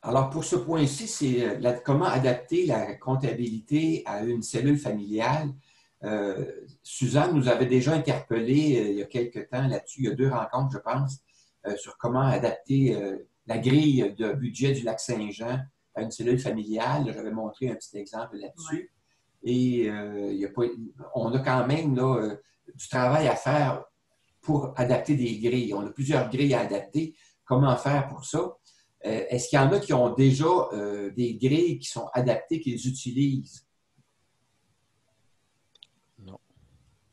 Alors, pour ce point-ci, c'est comment adapter la comptabilité à une cellule familiale. Suzanne nous avait déjà interpellé il y a quelques temps là-dessus, il y a 2 rencontres, je pense, sur comment adapter la grille de budget du Lac-Saint-Jean à une cellule familiale. J'avais montré un petit exemple là-dessus. Ouais. Et on a quand même là, du travail à faire pour adapter des grilles. On a plusieurs grilles à adapter. Comment faire pour ça? Est-ce qu'il y en a qui ont déjà des grilles qui sont adaptées, qu'ils utilisent? Non.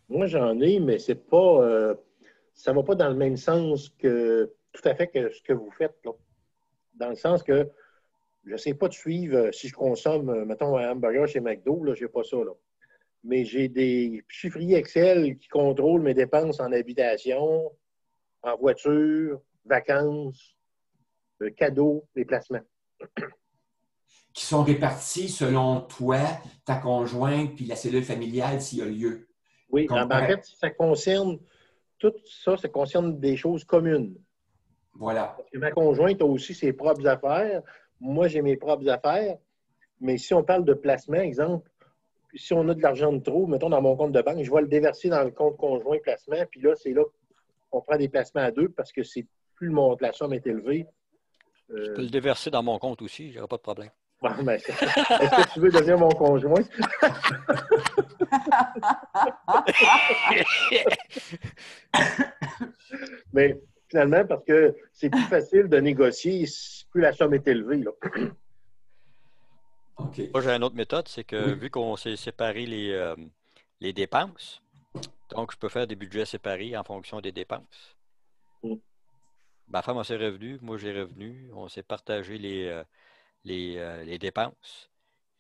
Moi, j'en ai, mais c'est pas, ça ne va pas dans le même sens que tout à fait que ce que vous faites, là. Dans le sens que je ne sais pas de suivre si je consomme, mettons, un hamburger chez McDo, je n'ai pas ça, là. Mais j'ai des chiffriers Excel qui contrôlent mes dépenses en habitation, en voiture, vacances, cadeaux, déplacements. Qui sont répartis selon toi, ta conjointe, puis la cellule familiale s'il y a lieu. Oui, en fait, ça concerne tout ça, ça concerne des choses communes. Voilà. Parce que ma conjointe a aussi ses propres affaires. Moi, j'ai mes propres affaires. Mais si on parle de placement, exemple, si on a de l'argent de trop, mettons dans mon compte de banque, je vais le déverser dans le compte conjoint placement. Puis là, c'est là qu'on prend des placements à 2 parce que c'est plus la somme est élevée. Je peux le déverser dans mon compte aussi, j'aurai pas de problème. Bon, ben, est-ce que tu veux devenir mon conjoint? Mais finalement, parce que c'est plus facile de négocier plus la somme est élevée. Là. Okay. Moi, j'ai une autre méthode, c'est que vu qu'on s'est séparé les dépenses, donc je peux faire des budgets séparés en fonction des dépenses. Ma femme a ses revenus, moi j'ai revenus, on s'est partagé les dépenses.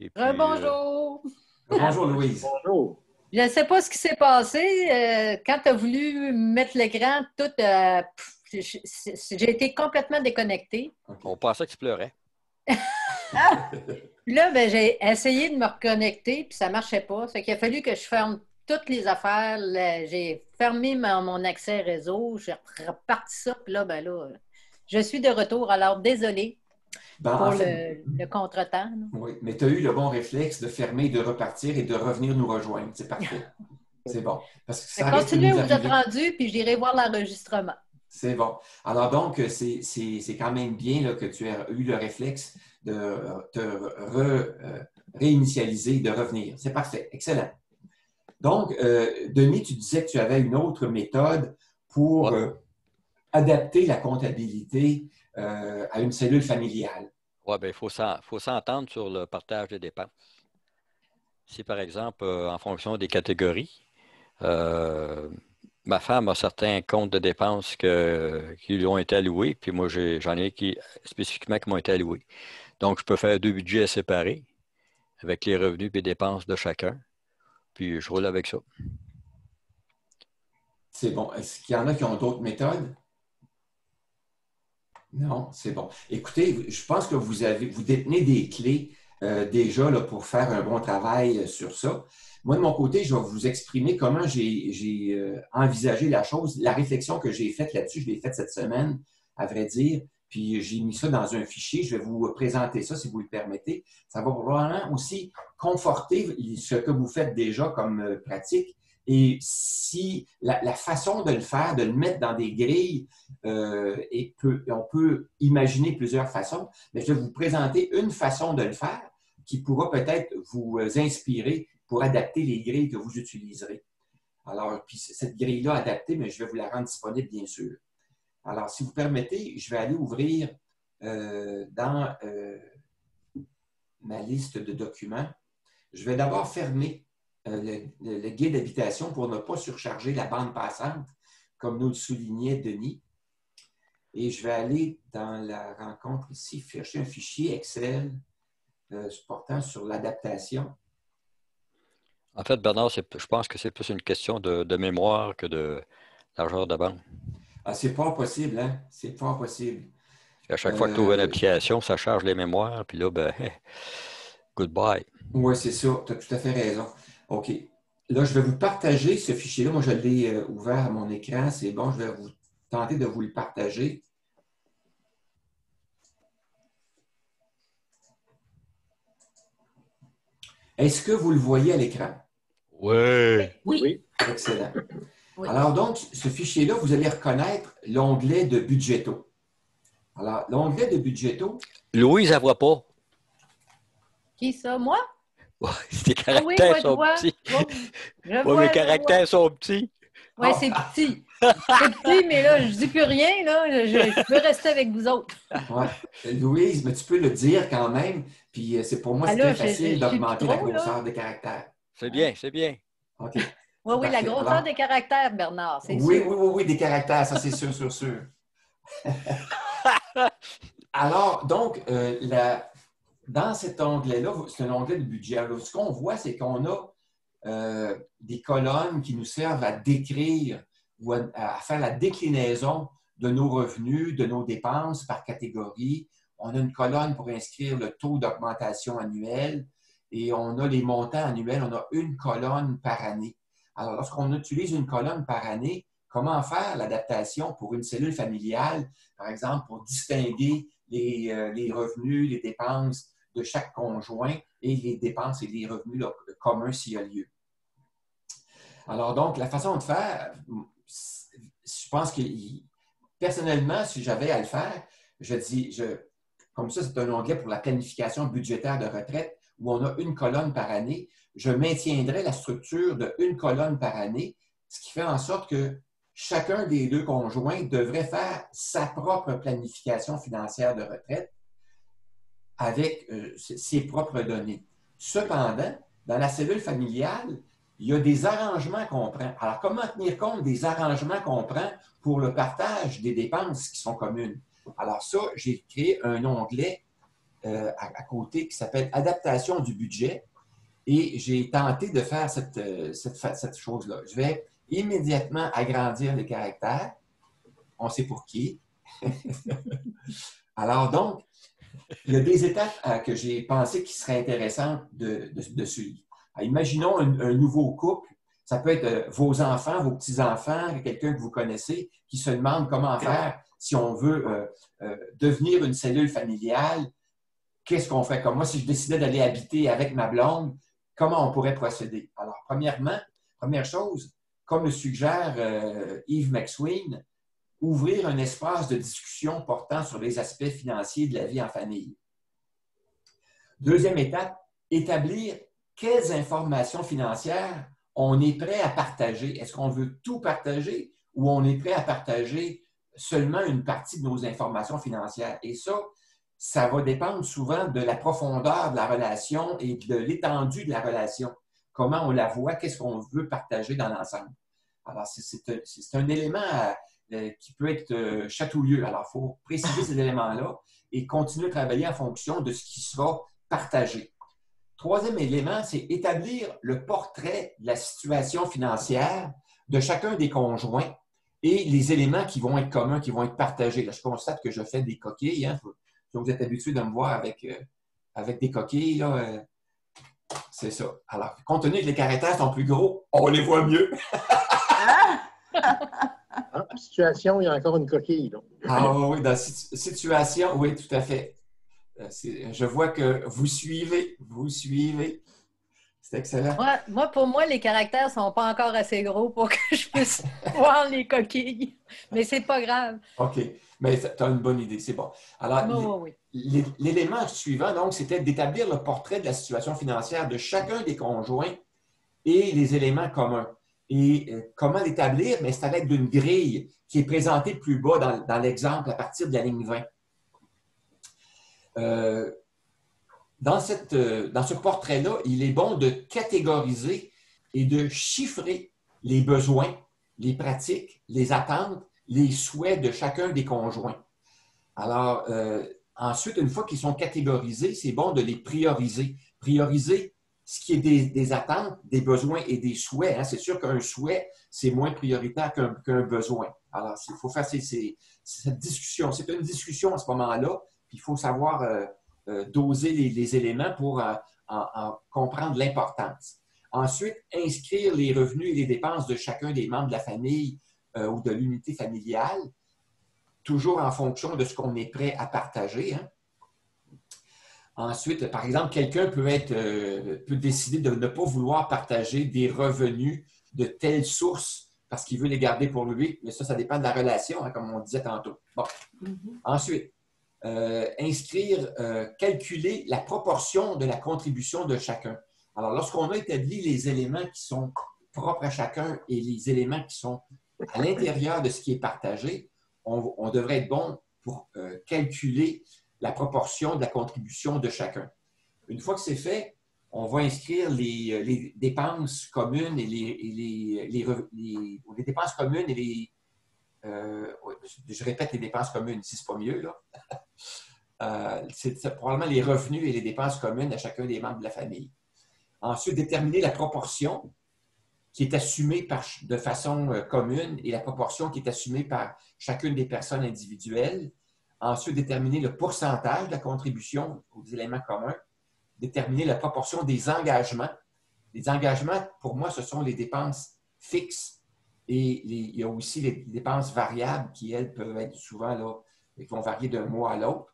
Et puis, bonjour! Bonjour Louise. Bonjour. Je ne sais pas ce qui s'est passé. Quand tu as voulu mettre l'écran, tout, j'ai été complètement déconnectée. Okay. On pensait que tu pleurais. Puis là, ben, j'ai essayé de me reconnecter, puis ça ne marchait pas. Ça fait qu'il a fallu que je ferme toutes les affaires. J'ai fermé mon accès réseau, j'ai reparti ça, puis là, ben là, je suis de retour. Alors, désolée pour en fait, le contretemps. Là. Oui, mais tu as eu le bon réflexe de fermer, de repartir et de revenir nous rejoindre. C'est parfait. C'est bon. Parce que ça continuez où vous êtes rendu, puis j'irai voir l'enregistrement. C'est bon. Alors donc, c'est quand même bien là, que tu aies eu le réflexe de te réinitialiser, de revenir. C'est parfait. Excellent. Donc, Denis, tu disais que tu avais une autre méthode pour adapter la comptabilité à une cellule familiale. Oui, bien, il faut s'entendre sur le partage des dépenses. Si, par exemple, en fonction des catégories, ma femme a certains comptes de dépenses qui lui ont été alloués, puis moi, j'en ai spécifiquement qui m'ont été alloués. Donc, je peux faire 2 budgets séparés avec les revenus et les dépenses de chacun, puis je roule avec ça. C'est bon. Est-ce qu'il y en a qui ont d'autres méthodes? Non, c'est bon. Écoutez, je pense que vous détenez des clés déjà là, pour faire un bon travail sur ça. Moi, de mon côté, je vais vous exprimer comment j'ai envisagé la chose. La réflexion que j'ai faite là-dessus, je l'ai faite cette semaine, à vrai dire. Puis j'ai mis ça dans un fichier. Je vais vous présenter ça si vous le permettez. Ça va probablement aussi conforter ce que vous faites déjà comme pratique. Et si la façon de le faire, de le mettre dans des grilles, on peut imaginer plusieurs façons, mais je vais vous présenter une façon de le faire qui pourra peut-être vous inspirer pour adapter les grilles que vous utiliserez. Alors, puis cette grille-là adaptée, mais je vais vous la rendre disponible, bien sûr. Alors, si vous permettez, je vais aller ouvrir dans ma liste de documents. Je vais d'abord fermer le guide d'habitation pour ne pas surcharger la bande passante, comme nous le soulignait Denis. Et je vais aller dans la rencontre ici, chercher un fichier Excel portant sur l'adaptation. En fait, Bernard, je pense que c'est plus une question de mémoire que de largeur de bande. Ah, c'est pas possible, hein? C'est pas possible. À chaque fois que tu ouvres une application, ça charge les mémoires, puis là, ben, goodbye. Oui, c'est ça. Tu as tout à fait raison. OK. Là, je vais vous partager ce fichier-là. Moi, je l'ai ouvert à mon écran. C'est bon, je vais tenter de vous le partager. Est-ce que vous le voyez à l'écran? Oui. Oui. Excellent. Oui. Alors donc, ce fichier-là, vous allez reconnaître l'onglet de Budgeto. Alors, l'onglet de Budgeto, Louise, elle ne voit pas. Qui ça? Moi? Ouais, tes Ah oui, caractères moi, je sont vois. petits. Oh, je Ouais, vois, mes je caractères sont petits. vois. Oui, c'est petit. C'est petit, mais là, je ne dis plus rien. Là. Je peux rester avec vous autres. ouais. Louise, mais tu peux le dire quand même. Puis c'est pour moi, Ah c'est là, très facile je suis plus d'augmenter la trop, là. grosseur des caractères. C'est bien, c'est bien. OK. Oui, oui, la Parfait. grosseur Alors, des caractères, Bernard, c'est oui, sûr. oui, oui, oui, des caractères, ça c'est sûr, sûr, sûr. Alors, donc, dans cet onglet-là, c'est un onglet de budget. Alors, ce qu'on voit, c'est qu'on a des colonnes qui nous servent à décrire ou à faire la déclinaison de nos revenus, de nos dépenses par catégorie. On a une colonne pour inscrire le taux d'augmentation annuel et on a les montants annuels. On a une colonne par année. Alors, lorsqu'on utilise une colonne par année, comment faire l'adaptation pour une cellule familiale, par exemple, pour distinguer les revenus, les dépenses de chaque conjoint et les dépenses et les revenus là, communs s'il y a lieu. Alors donc, la façon de faire, je pense que personnellement, si j'avais à le faire, comme ça, c'est un onglet pour la planification budgétaire de retraite où on a une colonne par année, je maintiendrais la structure de une colonne par année, ce qui fait en sorte que chacun des deux conjoints devrait faire sa propre planification financière de retraite avec ses propres données. Cependant, dans la cellule familiale, il y a des arrangements qu'on prend. Alors, comment tenir compte des arrangements qu'on prend pour le partage des dépenses qui sont communes? Alors ça, j'ai créé un onglet à côté qui s'appelle « Adaptation du budget » et j'ai tenté de faire cette chose-là. Je vais immédiatement agrandir les caractères. On sait pour qui. Alors donc, il y a des étapes que j'ai pensé qui seraient intéressantes de suivre. Alors, imaginons un nouveau couple. Ça peut être vos enfants, vos petits-enfants, quelqu'un que vous connaissez qui se demande comment faire si on veut devenir une cellule familiale. Qu'est-ce qu'on fait? Comme moi, si je décidais d'aller habiter avec ma blonde, comment on pourrait procéder? Alors, première chose, comme le suggère Yves McSween, ouvrir un espace de discussion portant sur les aspects financiers de la vie en famille. Deuxième étape, établir quelles informations financières on est prêt à partager. Est-ce qu'on veut tout partager ou on est prêt à partager seulement une partie de nos informations financières? Et ça va dépendre souvent de la profondeur de la relation et de l'étendue de la relation. Comment on la voit, qu'est-ce qu'on veut partager dans l'ensemble. Alors, c'est un élément qui peut être chatouilleux. Alors, il faut préciser ces éléments-là et continuer à travailler en fonction de ce qui sera partagé. Troisième élément, c'est établir le portrait de la situation financière de chacun des conjoints et les éléments qui vont être communs, qui vont être partagés. Là, je constate que je fais des coquilles. Hein. Vous êtes habitué de me voir avec des coquilles. Là, c'est ça. Alors, compte tenu que les caractères sont plus gros, on les voit mieux. En situation, il y a encore une coquille. Donc. Ah oui, dans situation, oui, tout à fait. Je vois que vous suivez. C'est excellent. Pour moi, les caractères ne sont pas encore assez gros pour que je puisse voir les coquilles. Mais c'est pas grave. OK. Mais tu as une bonne idée, c'est bon. Alors, oui. L'élément suivant, donc, c'était d'établir le portrait de la situation financière de chacun des conjoints et les éléments communs. Et comment l'établir? Mais c'est à l'aide d'une grille qui est présentée plus bas dans l'exemple à partir de la ligne 20. Dans ce portrait-là, il est bon de catégoriser et de chiffrer les besoins, les pratiques, les attentes, les souhaits de chacun des conjoints. Alors, ensuite, une fois qu'ils sont catégorisés, c'est bon de les prioriser. Prioriser ce qui est des attentes, des besoins et des souhaits. Hein. C'est sûr qu'un souhait, c'est moins prioritaire qu'un besoin. Alors, il faut faire cette discussion. C'est une discussion à ce moment-là, puis il faut savoir doser les éléments pour en comprendre l'importance. Ensuite, inscrire les revenus et les dépenses de chacun des membres de la famille ou de l'unité familiale, toujours en fonction de ce qu'on est prêt à partager. Hein. Ensuite, par exemple, quelqu'un peut décider de ne pas vouloir partager des revenus de telle source parce qu'il veut les garder pour lui, mais ça dépend de la relation, hein, comme on disait tantôt. Bon. Ensuite, calculer la proportion de la contribution de chacun. Alors, lorsqu'on a établi les éléments qui sont propres à chacun et les éléments qui sont à l'intérieur de ce qui est partagé, on devrait être bon pour calculer la proportion de la contribution de chacun. Une fois que c'est fait, on va inscrire les dépenses communes et les dépenses communes et les... je répète les dépenses communes, si c'est pas mieux, là. C'est probablement les revenus et les dépenses communes à chacun des membres de la famille. Ensuite, déterminer la proportion qui est assumée de façon commune et la proportion qui est assumée par chacune des personnes individuelles. Ensuite, déterminer le pourcentage de la contribution aux éléments communs. Déterminer la proportion des engagements. Les engagements, pour moi, ce sont les dépenses fixes et il y a aussi les dépenses variables qui, elles, peuvent être souvent là, qui vont varier d'un mois à l'autre.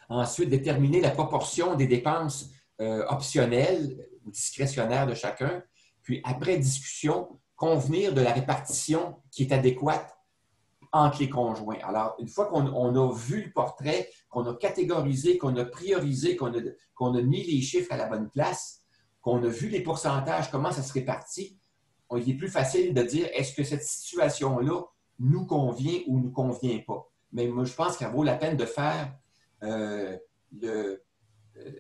Ensuite, déterminer la proportion des dépenses optionnelles ou discrétionnaires de chacun. Puis, après discussion, convenir de la répartition qui est adéquate entre les conjoints. Alors, une fois qu'on a vu le portrait, qu'on a catégorisé, qu'on a priorisé, qu'on a mis les chiffres à la bonne place, qu'on a vu les pourcentages, comment ça se répartit, il est plus facile de dire est-ce que cette situation-là nous convient ou ne nous convient pas. Mais moi, je pense qu'il vaut la peine de faire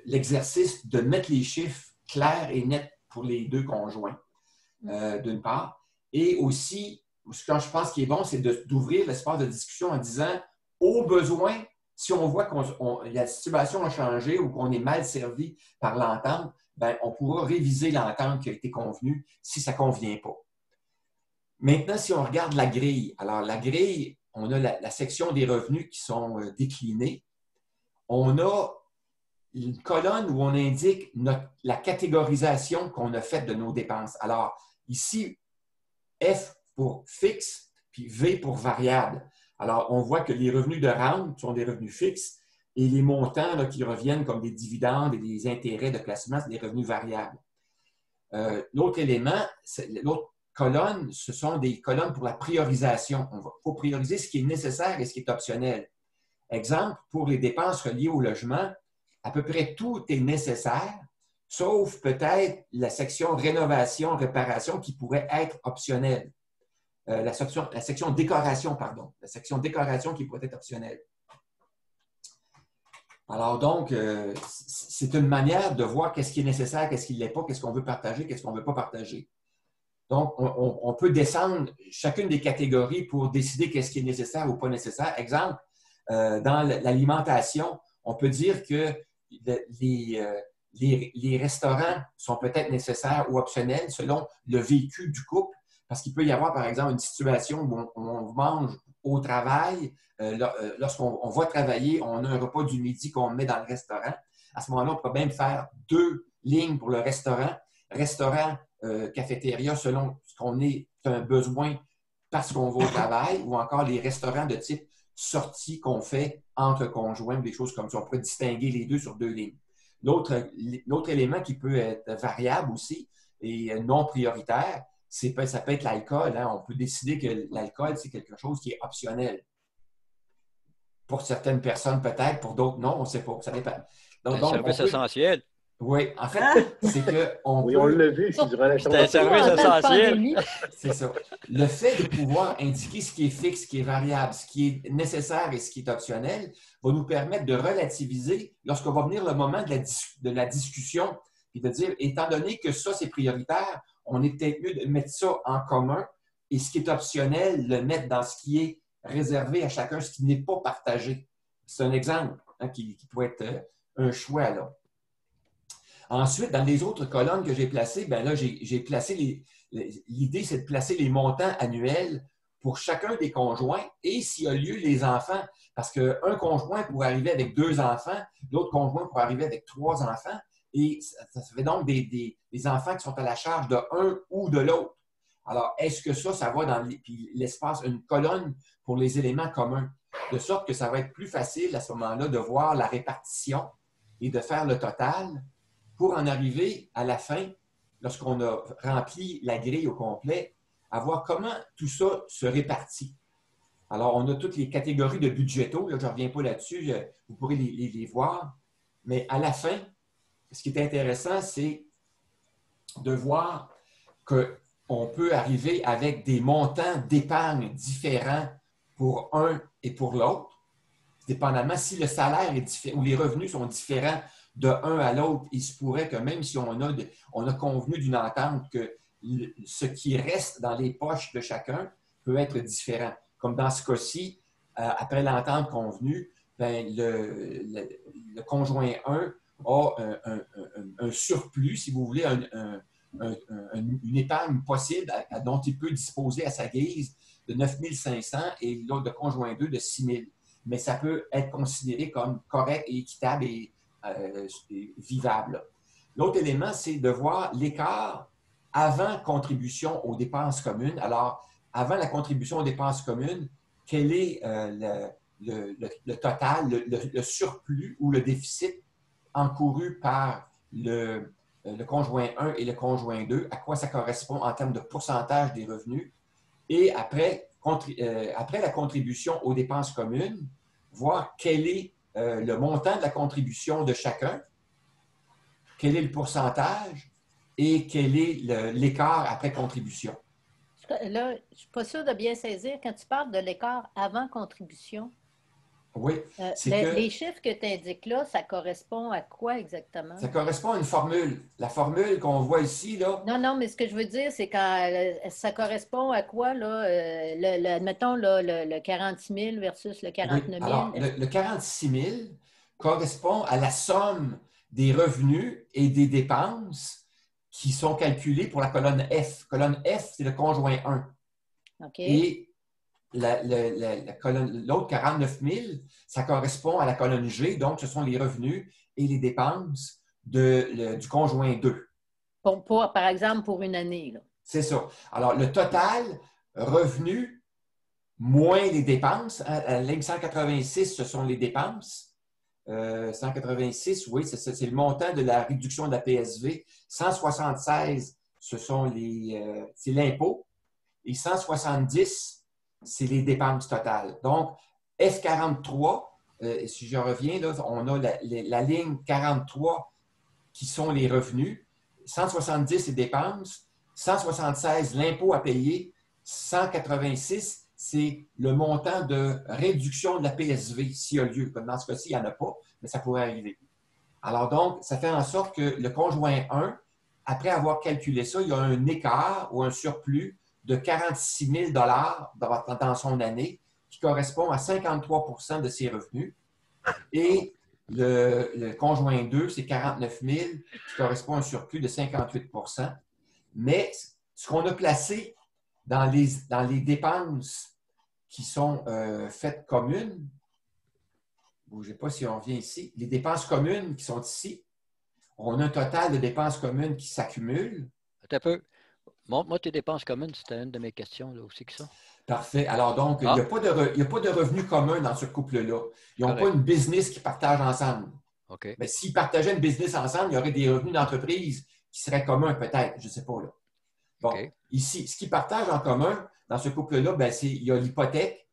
l'exercice de mettre les chiffres clairs et nets pour les deux conjoints, d'une part. Et aussi, ce que je pense qui est bon, c'est d'ouvrir l'espace de discussion en disant, au besoin, si on voit que la situation a changé ou qu'on est mal servi par l'entente, ben, on pourra réviser l'entente qui a été convenue si ça ne convient pas. Maintenant, si on regarde la grille, alors la grille, on a la section des revenus qui sont déclinés. On a une colonne où on indique la catégorisation qu'on a faite de nos dépenses. Alors, ici, F pour fixe, puis V pour variable. Alors, on voit que les revenus de rente sont des revenus fixes et les montants là, qui reviennent comme des dividendes et des intérêts de placement, c'est des revenus variables. L'autre élément, l'autre colonne, ce sont des colonnes pour la priorisation. Il faut prioriser ce qui est nécessaire et ce qui est optionnel. Exemple, pour les dépenses reliées au logement, à peu près tout est nécessaire, sauf peut-être la section rénovation, réparation qui pourrait être optionnelle. La section décoration, pardon. La section décoration qui pourrait être optionnelle. Alors donc, c'est une manière de voir qu'est-ce qui est nécessaire, qu'est-ce qui ne l'est pas, qu'est-ce qu'on veut partager, qu'est-ce qu'on ne veut pas partager. Donc, on peut descendre chacune des catégories pour décider qu'est-ce qui est nécessaire ou pas nécessaire. Exemple, dans l'alimentation, on peut dire que les restaurants sont peut-être nécessaires ou optionnels selon le vécu du couple, parce qu'il peut y avoir, par exemple, une situation où on mange au travail. Lorsqu'on va travailler, on a un repas du midi qu'on met dans le restaurant. À ce moment-là, on peut même faire 2 lignes pour le restaurant. Restaurant, cafétéria, selon ce qu'on est un besoin parce qu'on va au travail, ou encore les restaurants de type sortie qu'on fait entre conjoints, des choses comme ça. On pourrait distinguer les deux sur 2 lignes. L'autre élément qui peut être variable aussi et non prioritaire, ça peut être l'alcool. Hein? On peut décider que l'alcool, c'est quelque chose qui est optionnel. Pour certaines personnes, peut-être. Pour d'autres, non, on ne sait pas. Ça dépend. Donc, un service essentiel. Oui, en fait, c'est qu'on oui, on l'a vu durant la c'est un service essentiel. C'est ça. Le fait de pouvoir indiquer ce qui est fixe, ce qui est variable, ce qui est nécessaire et ce qui est optionnel va nous permettre de relativiser lorsqu'on va venir le moment de la discussion et de dire, étant donné que ça, c'est prioritaire, on est peut-être mieux de mettre ça en commun et ce qui est optionnel, le mettre dans ce qui est réservé à chacun, ce qui n'est pas partagé. C'est un exemple qui pourrait être un choix là. Ensuite, dans les autres colonnes que j'ai placées, bien là, j'ai placé l'idée, c'est de placer les montants annuels pour chacun des conjoints et s'il y a lieu, les enfants. Parce qu'un conjoint pourrait arriver avec 2 enfants, l'autre conjoint pourrait arriver avec 3 enfants et ça fait donc des enfants qui sont à la charge de un ou de l'autre. Alors, est-ce que ça va dans l'espace, une colonne pour les éléments communs? De sorte que ça va être plus facile à ce moment-là de voir la répartition et de faire le total pour en arriver à la fin, lorsqu'on a rempli la grille au complet, à voir comment tout ça se répartit. Alors, on a toutes les catégories de budgétaux. Là, je ne reviens pas là-dessus. Vous pourrez les voir. Mais à la fin, ce qui est intéressant, c'est de voir qu'on peut arriver avec des montants d'épargne différents pour un et pour l'autre, dépendamment si le salaire est différent ou les revenus sont différents de un à l'autre. Il se pourrait que même si on a convenu d'une entente que ce qui reste dans les poches de chacun peut être différent. Comme dans ce cas-ci, après l'entente convenue, ben, le conjoint 1 a un surplus, si vous voulez, une épargne possible dont il peut disposer à sa guise de 9 500 et l'autre de conjoint 2 de 6 000. Mais ça peut être considéré comme correct et équitable et vivable. L'autre élément, c'est de voir l'écart avant contribution aux dépenses communes. Alors, avant la contribution aux dépenses communes, quel est le total, le surplus ou le déficit encouru par le conjoint 1 et le conjoint 2, à quoi ça correspond en termes de pourcentage des revenus. Et après la contribution aux dépenses communes, voir quel est le montant de la contribution de chacun, quel est le pourcentage et quel est l'écart après contribution. Là, je ne suis pas sûre de bien saisir. Quand tu parles de l'écart avant contribution, oui, les chiffres que tu indiques là, ça correspond à quoi exactement? Ça correspond à une formule. La formule qu'on voit ici, là... Non, mais ce que je veux dire, c'est quand ça correspond à quoi, là? Mettons, là, le 46 000 versus le 49 000. Oui. Alors, le 46 000 correspond à la somme des revenus et des dépenses qui sont calculés pour la colonne F. Colonne F, c'est le conjoint 1. OK. Et l'autre 49 000, ça correspond à la colonne G, donc ce sont les revenus et les dépenses du conjoint 2. Par exemple, pour une année. C'est ça. Alors, le total revenu moins les dépenses, à la ligne 186, ce sont les dépenses. 186, oui, c'est le montant de la réduction de la PSV. 176, c'est l'impôt. Et 170, c'est les dépenses totales. Donc, F43, si je reviens, là, on a la ligne 43 qui sont les revenus, 170 les dépenses, 176 l'impôt à payer, 186 c'est le montant de réduction de la PSV s'il y a lieu. Comme dans ce cas-ci, il n'y en a pas, mais ça pourrait arriver. Alors donc, ça fait en sorte que le conjoint 1, après avoir calculé ça, il y a un écart ou un surplus de 46 000 dans son année qui correspond à 53 de ses revenus. Et le conjoint 2, c'est 49 000 qui correspond à un surplus de 58 Mais ce qu'on a placé dans les dépenses qui sont faites communes, ne bougez pas si on vient ici, les dépenses communes qui sont ici, on a un total de dépenses communes qui s'accumulent. Attends un peu. Montre-moi tes dépenses communes, c'était une de mes questions là aussi que ça. Parfait. Alors donc, il n'y a pas de revenus communs dans ce couple-là. Ils n'ont pas une business qu'ils partagent ensemble. OK. Mais s'ils partageaient une business ensemble, il y aurait des revenus d'entreprise qui seraient communs peut-être, je ne sais pas. Là. Bon, OK. Ici, ce qu'ils partagent en commun dans ce couple-là, il y a l'hypothèque,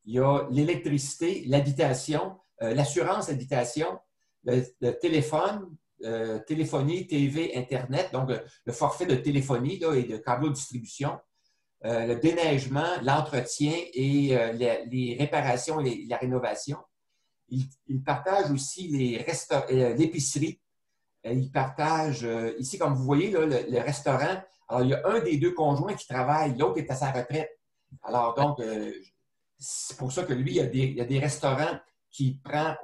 il y a l'électricité, l'habitation, l'assurance habitation, le téléphone, téléphonie, TV, Internet, donc le forfait de téléphonie là, et de câble de distribution, le déneigement, l'entretien et les réparations et la rénovation. Ils partagent aussi l'épicerie. Ils partagent, ici, comme vous voyez, là, le restaurant. Alors, il y a un des deux conjoints qui travaille, l'autre est à sa retraite. Alors, donc, c'est pour ça que lui, il y a des restaurants qu'il prend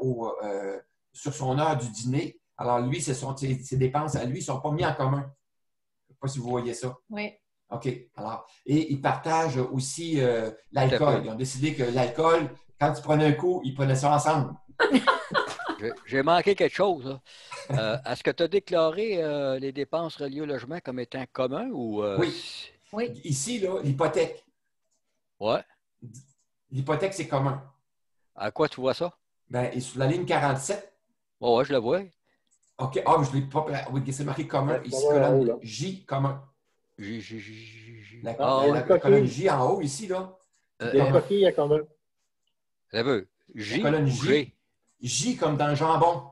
sur son heure du dîner. Alors, lui, ses dépenses à lui ne sont pas mis en commun. Je ne sais pas si vous voyez ça. Oui. OK. Alors, et ils partagent aussi l'alcool. Ils ont décidé que l'alcool, quand ils prenaient un coup, ils prenaient ça ensemble. J'ai manqué quelque chose. Est-ce que tu as déclaré les dépenses reliées au logement comme étant communs ou... Oui. Ici, là, l'hypothèque. Oui. L'hypothèque, c'est commun. À quoi tu vois ça? Bien, et sur la ligne 47. Oui, je le vois. OK. Ah, mais je ne l'ai pas. Oui, c'est marqué commun. Ouais, Ici, commun en haut, là. colonne J, commun. La, Ah, la colonne J en haut, ici, là. C'est Des commun. coquilles à commun. La J colonne ou J. G? J comme dans jambon.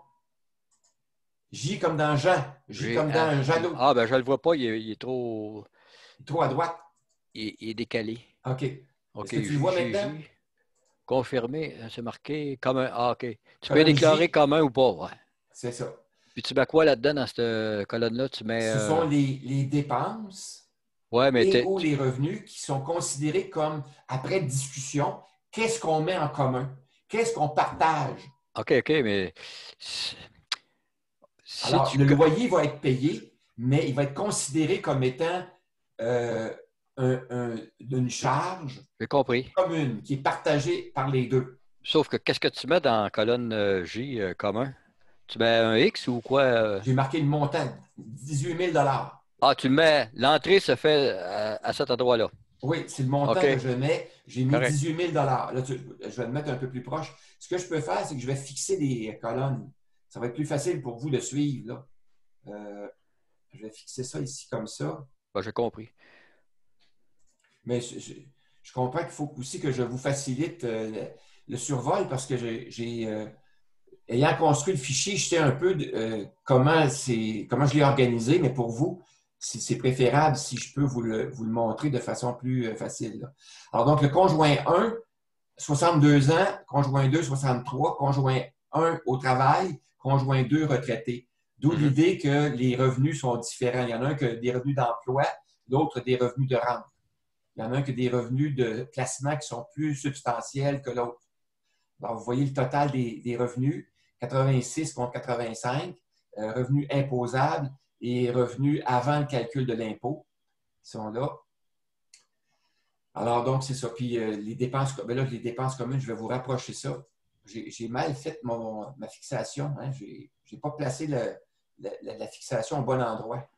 J comme dans Jean. J G, comme dans H, I. Jadot. Ah, ben je le vois pas, il est trop. Trop à droite. Il est décalé. OK. OK, Est-ce que tu le J, vois G, maintenant? J. Confirmé, c'est marqué commun. Ah, OK. Tu peux Colonne déclarer J, commun ou pas, ouais. c'est ça. Puis tu mets quoi là-dedans dans cette colonne-là? Tu mets. Ce sont les dépenses Ouais, mais et ou les revenus qui sont considérés comme, après discussion, qu'est-ce qu'on met en commun? Qu'est-ce qu'on partage? OK, OK, mais si Alors, tu. le loyer va être payé, mais il va être considéré comme étant euh, une charge J'ai compris. commune qui est partagée par les deux. Sauf que qu'est-ce que tu mets dans la colonne J commun? Tu mets un X ou quoi? J'ai marqué le montant, 18 000 $. Ah, tu le mets. L'entrée se fait à cet endroit-là. Oui, c'est le montant que OK, je mets. J'ai mis correct. 18 000 $. Là, je vais le mettre un peu plus proche. Ce que je peux faire, c'est que je vais fixer les colonnes. Ça va être plus facile pour vous de suivre. Là. Je vais fixer ça ici comme ça. Ben, j'ai compris. Mais je comprends qu'il faut aussi que je vous facilite le survol parce que ayant construit le fichier, je sais un peu comment je l'ai organisé, mais pour vous, c'est préférable si je peux vous le montrer de façon plus facile. Là. Alors, donc, le conjoint 1, 62 ans, conjoint 2, 63, conjoint 1 au travail, conjoint 2 retraité. D'où l'idée que les revenus sont différents. Il y en a un qui a des revenus d'emploi, l'autre des revenus de rente. Il y en a un qui a des revenus de placement qui sont plus substantiels que l'autre. Alors, vous voyez le total des revenus, 86 contre 85, revenus imposables et revenus avant le calcul de l'impôt sont là. Alors, donc, c'est ça. Puis, les dépenses communes, je vais vous rapprocher ça. J'ai mal fait ma fixation. Hein? Je n'ai pas placé la fixation au bon endroit.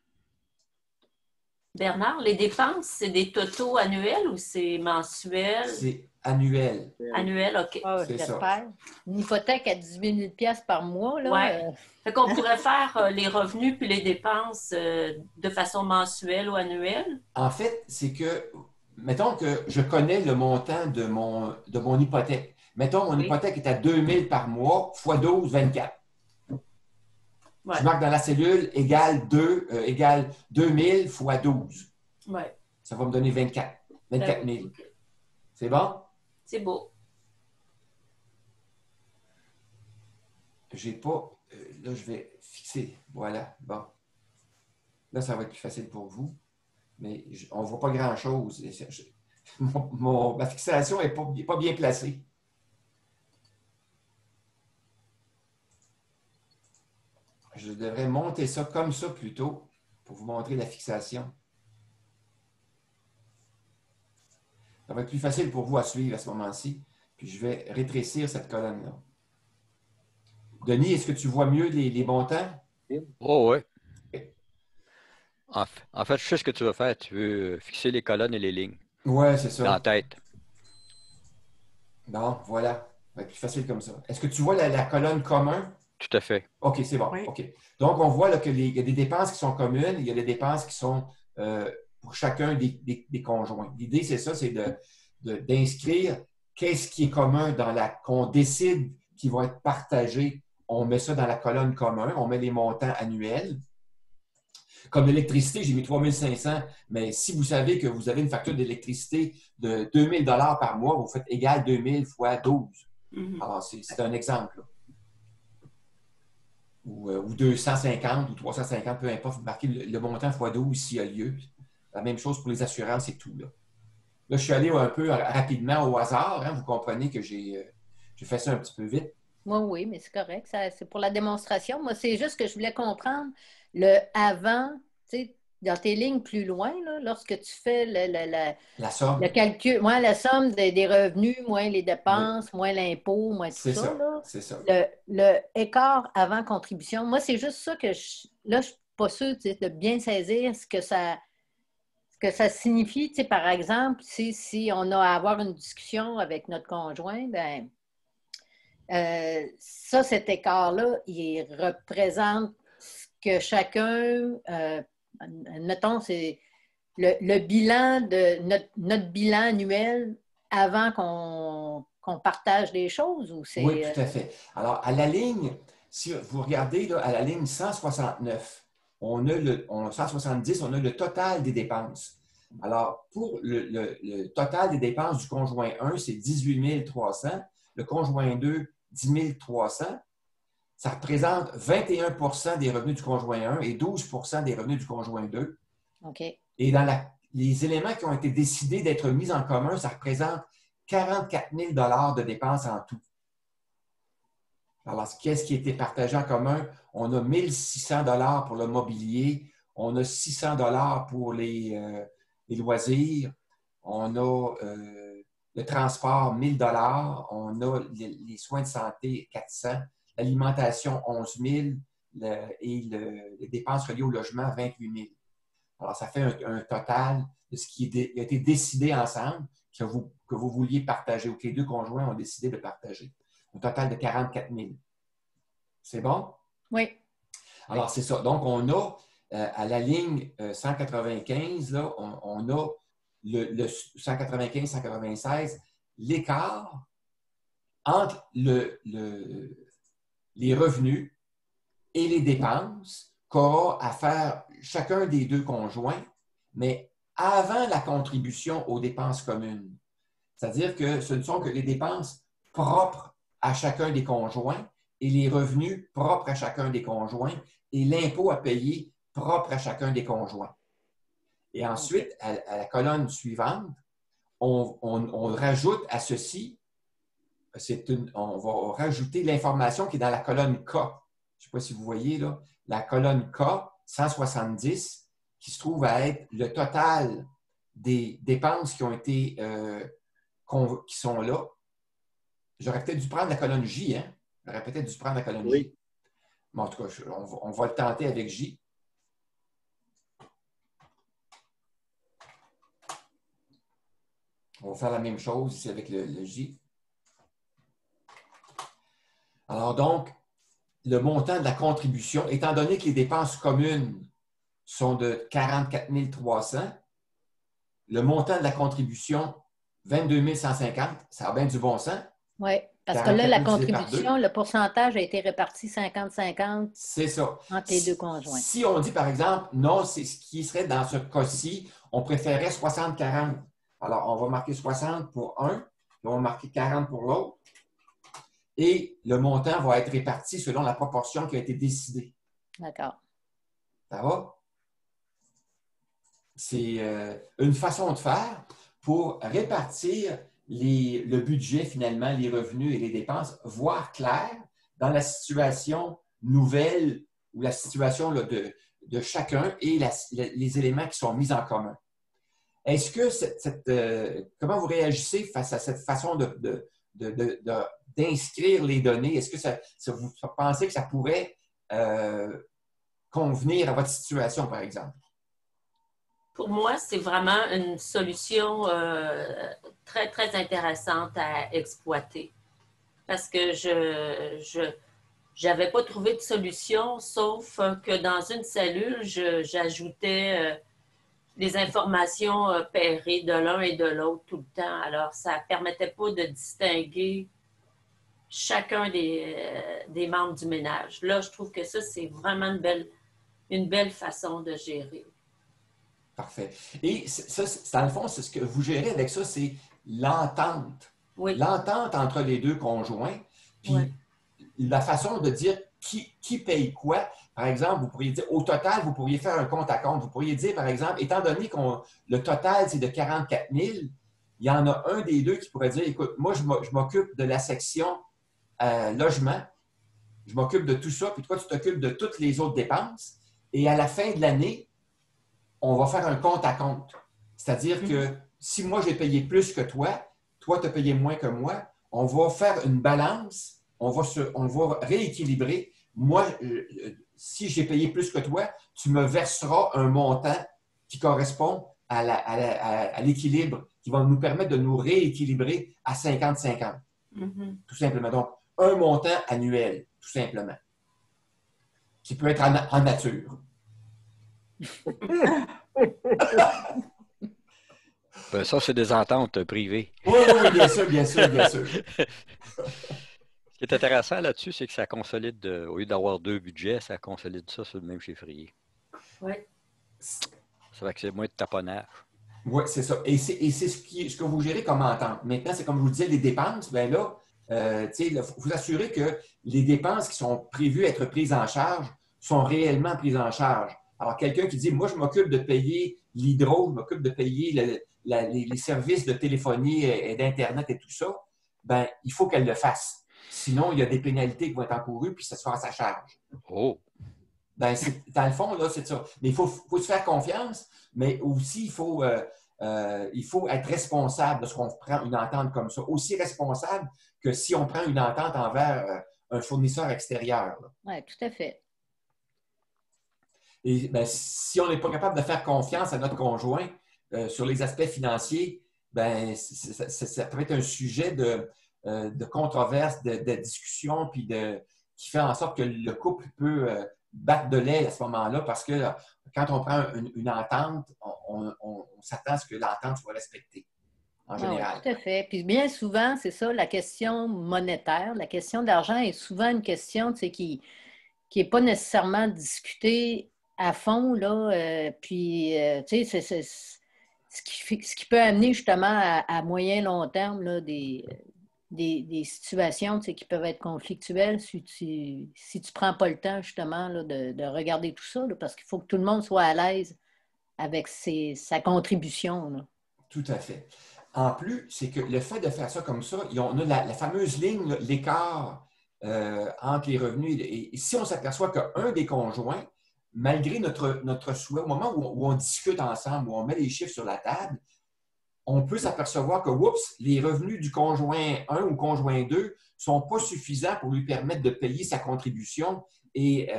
Bernard, les dépenses, c'est des totaux annuels ou c'est mensuel? C'est annuel. Annuel, OK. Oh, C'est ça. j'espère. Une hypothèque à 18 000 $ par mois. Là, Ouais. Fait qu'on pourrait faire les revenus puis les dépenses de façon mensuelle ou annuelle? En fait, c'est que, mettons que je connais le montant de mon hypothèque. Mettons, mon hypothèque est à 2 000 par mois, fois 12, 24. Ouais. Je marque dans la cellule égale 2 000 fois 12. Ouais. Ça va me donner 24 000. Okay. C'est bon? C'est beau. J'ai pas... là, je vais fixer. Voilà. Bon. Là, ça va être plus facile pour vous. Mais on ne voit pas grand-chose. Ma fixation n'est pas bien placée. Je devrais monter ça comme ça plutôt pour vous montrer la fixation. Ça va être plus facile pour vous à suivre à ce moment-ci. Puis je vais rétrécir cette colonne-là. Denis, est-ce que tu vois mieux les montants? Oh, oui. Okay. En fait, je sais ce que tu veux faire. Tu veux fixer les colonnes et les lignes. Oui, c'est ça. Dans la tête. Non, voilà. Ça va être plus facile comme ça. Est-ce que tu vois la colonne commun? Tout à fait. OK, c'est bon. Oui. OK. Donc, on voit qu'il y a des dépenses qui sont communes, il y a des dépenses qui sont pour chacun des conjoints. L'idée, c'est ça, c'est d'inscrire qu'est-ce qui est commun qu'on décide qui va être partagé. On met ça dans la colonne commun, on met les montants annuels. Comme l'électricité, j'ai mis 3 500, mais si vous savez que vous avez une facture d'électricité de 2 000 $ par mois, vous faites égal 2 000 fois 12. Alors, c'est un exemple. Là. Ou 250 ou 350, peu importe, vous marquez le montant fois 12 s'il y a lieu. La même chose pour les assurances et tout. Là, je suis allé un peu rapidement au hasard. Hein, vous comprenez que j'ai fait ça un petit peu vite. Oui, mais c'est correct. C'est pour la démonstration. Moi, c'est juste que je voulais comprendre le avant, tu sais, dans tes lignes plus loin, là, lorsque tu fais la somme. Le calcul, moins la somme des revenus, moins les dépenses, moins l'impôt, moins tout ça. C'est ça. Le écart avant contribution, moi, c'est juste ça que là, je ne suis pas sûre de bien saisir ce que ça signifie. Tu sais, par exemple, si on a à avoir une discussion avec notre conjoint, cet écart-là, il représente que chacun, admettons, c'est le bilan de notre bilan annuel avant qu'on partage des choses? Ou c'est, Oui, tout à fait. Alors, à la ligne, si vous regardez là, à la ligne 169, on a 170, on a le total des dépenses. Alors, pour le total des dépenses du conjoint 1, c'est 18 300. Le conjoint 2, 10 300. Ça représente 21 des revenus du conjoint 1 et 12 des revenus du conjoint 2. OK. Et dans les éléments qui ont été décidés d'être mis en commun, ça représente 44 000 de dépenses en tout. Alors, qu'est-ce qui a été partagé en commun? On a 1 600 pour le mobilier, on a 600 pour les loisirs, on a le transport 1 000 on a les soins de santé 400, l'alimentation 11 000 et les dépenses reliées au logement 28 000. Alors, ça fait un total de ce qui a été décidé ensemble, que vous vouliez partager ou que les deux conjoints ont décidé de partager. Un total de 44 000. C'est bon? Oui. Alors, c'est ça. Donc, on a à la ligne 195, là, on a le 195-196, l'écart entre les revenus et les dépenses qu'aura à faire chacun des deux conjoints, mais avant la contribution aux dépenses communes. C'est-à-dire que ce ne sont que les dépenses propres à chacun des conjoints et les revenus propres à chacun des conjoints et l'impôt à payer propre à chacun des conjoints. Et ensuite, à la colonne suivante, on rajoute à ceci, on va rajouter l'information qui est dans la colonne K. Je ne sais pas si vous voyez là, la colonne K 170, qui se trouve à être le total des dépenses qui ont été qui sont là. J'aurais peut-être dû prendre la colonne J, hein? J'aurais peut-être dû prendre la colonne J. Mais en tout cas, on va le tenter avec J. On va faire la même chose ici avec le J. Alors donc, le montant de la contribution, étant donné que les dépenses communes sont de 44 300, le montant de la contribution, 22 150, ça a bien du bon sens. Oui, parce que là, la contribution, le pourcentage a été réparti 50-50 c'est ça. Entre les deux conjoints. Si on dit, par exemple, non, c'est ce qui serait dans ce cas-ci, on préférait 60-40. Alors, on va marquer 60 pour un, puis on va marquer 40 pour l'autre. Et le montant va être réparti selon la proportion qui a été décidée. D'accord. Ça va? C'est une façon de faire pour répartir le budget, finalement, les revenus et les dépenses, voir clair dans la situation nouvelle ou la situation là, de chacun et les éléments qui sont mis en commun. Est-ce que comment vous réagissez face à cette façon d'inscrire les données? Est-ce que vous pensez que ça pourrait convenir à votre situation, par exemple? Pour moi, c'est vraiment une solution très, très intéressante à exploiter. Parce que je n'avais pas trouvé de solution, sauf que dans une cellule, j'ajoutais les informations pairées de l'un et de l'autre tout le temps. Alors, ça ne permettait pas de distinguer chacun des membres du ménage. Là, je trouve que ça, c'est vraiment une belle façon de gérer. Parfait. Et ça, dans le fond, c'est ce que vous gérez avec ça, c'est l'entente. Oui. L'entente entre les deux conjoints, puis la façon de dire qui paye quoi. Par exemple, vous pourriez dire, au total, vous pourriez faire un compte à compte. Vous pourriez dire, par exemple, étant donné que le total, c'est de 44 000, il y en a un des deux qui pourrait dire, écoute, moi, je m'occupe de la section logement, je m'occupe de tout ça, puis toi, tu t'occupes de toutes les autres dépenses. Et à la fin de l'année, on va faire un compte à compte. C'est-à-dire que si moi, j'ai payé plus que toi tu as payé moins que moi, on va faire une balance, on va rééquilibrer. Moi, si j'ai payé plus que toi, tu me verseras un montant qui correspond à l'équilibre, qui va nous permettre de nous rééquilibrer à 50-50. Tout simplement. Donc, un montant annuel, tout simplement. qui peut être en nature. Ben, ça, c'est des ententes privées. Oui, oui, bien sûr, bien sûr, bien sûr. Ce qui est intéressant là-dessus, c'est que ça consolide, au lieu d'avoir 2 budgets, ça consolide ça sur le même chiffrier. Oui. Ça fait que c'est moins de taponnage. Oui, c'est ça. Et c'est ce que vous gérez comme entente. Maintenant, c'est comme je vous disais, les dépenses, bien là, il faut vous assurer que les dépenses qui sont prévues être prises en charge sont réellement prises en charge. Alors, quelqu'un qui dit, moi, je m'occupe de payer l'hydro, je m'occupe de payer les services de téléphonie et d'Internet et tout ça, ben il faut qu'elle le fasse. Sinon, il y a des pénalités qui vont être encourues, puis ça se fera à sa charge. Oh! Ben, dans le fond, là, c'est ça. Mais il faut se faire confiance, mais aussi, il faut être responsable de ce qu'on prend une entente comme ça. Aussi responsable que si on prend une entente envers un fournisseur extérieur. Oui, tout à fait. Et ben, si on n'est pas capable de faire confiance à notre conjoint sur les aspects financiers, ben, ça peut être un sujet de controverse, de discussion, puis qui fait en sorte que le couple peut battre de l'aile à ce moment-là, parce que quand on prend une entente, on s'attend à ce que l'entente soit respectée, en général. Oui, tout à fait. Puis bien souvent, c'est ça, la question monétaire, la question d'argent est souvent une question qui n'est pas nécessairement discutée à fond, là. Puis, tu sais, c'est ce qui peut amener justement à moyen long terme là, des situations qui peuvent être conflictuelles si tu ne prends pas le temps justement là, de regarder tout ça, là, parce qu'il faut que tout le monde soit à l'aise avec sa contribution. Là. Tout à fait. En plus, c'est que le fait de faire ça comme ça, on a la fameuse ligne, là, l'écart entre les revenus. Et si on s'aperçoit qu'un des conjoints, malgré notre souhait, au moment où on discute ensemble, où on met les chiffres sur la table, on peut s'apercevoir que, oups, les revenus du conjoint 1 ou conjoint 2 ne sont pas suffisants pour lui permettre de payer sa contribution et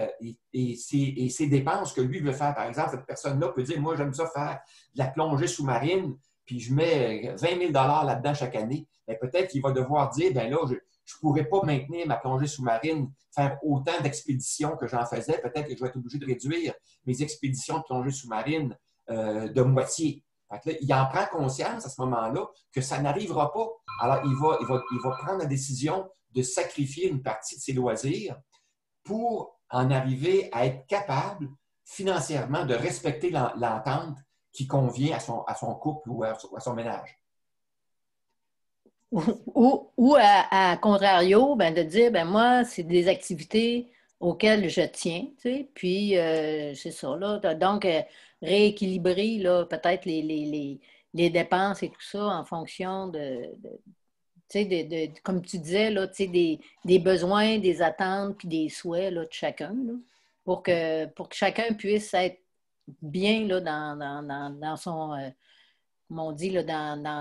ses dépenses que lui veut faire. Par exemple, cette personne-là peut dire, moi, j'aime ça faire de la plongée sous-marine, puis je mets 20 000 là-dedans chaque année. Bien, peut-être qu'il va devoir dire, bien là, je ne pourrais pas maintenir ma plongée sous-marine, faire autant d'expéditions que j'en faisais. Peut-être que je vais être obligé de réduire mes expéditions de plongée sous-marine de moitié. Fait que là, il en prend conscience à ce moment-là que ça n'arrivera pas. Alors, il va prendre la décision de sacrifier une partie de ses loisirs pour en arriver à être capable financièrement de respecter l'entente qui convient à son couple ou à son ménage. Ou à contrario, ben, de dire, ben moi, c'est des activités auxquelles je tiens, tu sais, puis c'est ça, là. Donc, rééquilibrer, là, peut-être les dépenses et tout ça en fonction tu sais, comme tu disais, là, tu sais, des besoins, des attentes, puis des souhaits, là, de chacun, là, pour que chacun puisse être bien, là, dans son, comme on dit, là,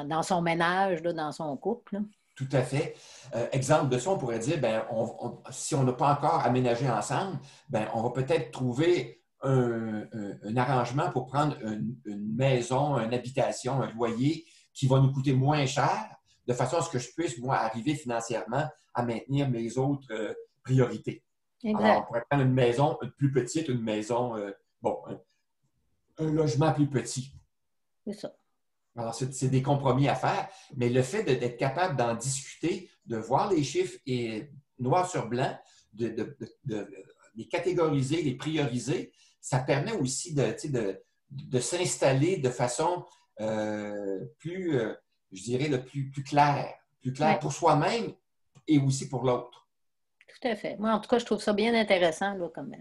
dans son ménage, là, dans son couple, là. Tout à fait. Exemple de ça, on pourrait dire, ben, si on n'a pas encore aménagé ensemble, ben, on va peut-être trouver un arrangement pour prendre une maison, une habitation, un loyer qui va nous coûter moins cher, de façon à ce que je puisse, moi, arriver financièrement à maintenir mes autres priorités. Exact. Alors, on pourrait prendre une maison plus petite, une maison, un logement plus petit. C'est ça. Alors, c'est des compromis à faire, mais le fait d'être capable d'en discuter, de voir les chiffres et noir sur blanc, de les catégoriser, les prioriser, ça permet aussi de s'installer de façon plus, je dirais, plus claire Ouais. pour soi-même et aussi pour l'autre. Tout à fait. Moi, en tout cas, je trouve ça bien intéressant, là, comme...